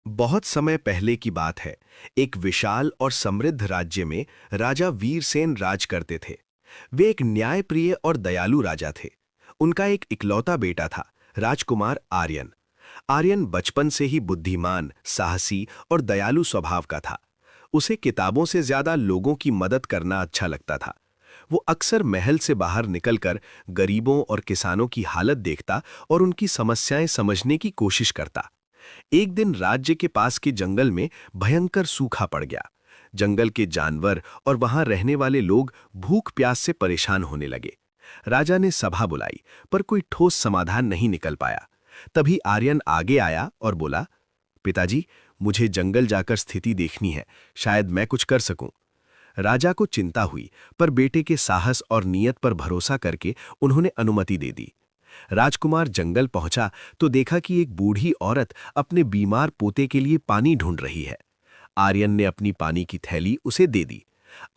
बहुत समय पहले की बात है। एक विशाल और समृद्ध राज्य में राजा वीरसेन राज करते थे। वे एक न्यायप्रिय और दयालु राजा थे। उनका एक इकलौता बेटा था, राजकुमार आर्यन। आर्यन बचपन से ही बुद्धिमान, साहसी और दयालु स्वभाव का था। उसे किताबों से ज्यादा लोगों की मदद करना अच्छा लगता था। वो अक्सर महल से बाहर निकलकर गरीबों और किसानों की हालत देखता और उनकी समस्याएं समझने की कोशिश करता। एक दिन राज्य के पास के जंगल में भयंकर सूखा पड़ गया। जंगल के जानवर और वहां रहने वाले लोग भूख प्यास से परेशान होने लगे। राजा ने सभा बुलाई, पर कोई ठोस समाधान नहीं निकल पाया। तभी आर्यन आगे आया और बोला, पिताजी, मुझे जंगल जाकर स्थिति देखनी है, शायद मैं कुछ कर सकूं। राजा को चिंता हुई, पर बेटे के साहस और नीयत पर भरोसा करके उन्होंने अनुमति दे दी। राजकुमार जंगल पहुंचा तो देखा कि एक बूढ़ी औरत अपने बीमार पोते के लिए पानी ढूंढ रही है। आर्यन ने अपनी पानी की थैली उसे दे दी।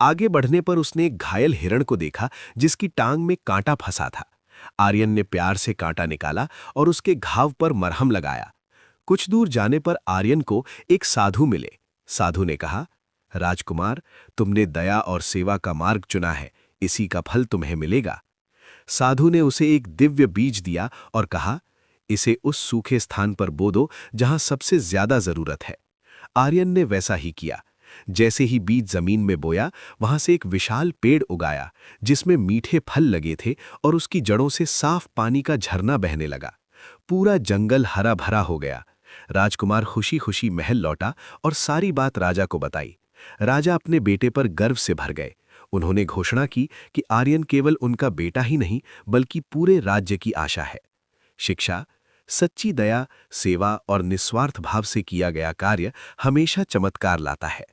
आगे बढ़ने पर उसने एक घायल हिरण को देखा जिसकी टांग में कांटा फंसा था। आर्यन ने प्यार से कांटा निकाला और उसके घाव पर मरहम लगाया। कुछ दूर जाने पर आर्यन को एक साधु मिले। साधु ने कहा, राजकुमार, तुमने दया और सेवा का मार्ग चुना है, इसी का फल तुम्हें मिलेगा। साधु ने उसे एक दिव्य बीज दिया और कहा, इसे उस सूखे स्थान पर बो दो जहां सबसे ज्यादा जरूरत है। आर्यन ने वैसा ही किया। जैसे ही बीज जमीन में बोया, वहां से एक विशाल पेड़ उगाया जिसमें मीठे फल लगे थे और उसकी जड़ों से साफ पानी का झरना बहने लगा। पूरा जंगल हरा भरा हो गया। राजकुमार खुशी खुशी महल लौटा और सारी बात राजा को बताई। राजा अपने बेटे पर गर्व से भर गए। उन्होंने घोषणा की कि आर्यन केवल उनका बेटा ही नहीं, बल्कि पूरे राज्य की आशा है। शिक्षा, सच्ची दया, सेवा और निस्वार्थ भाव से किया गया कार्य हमेशा चमत्कार लाता है।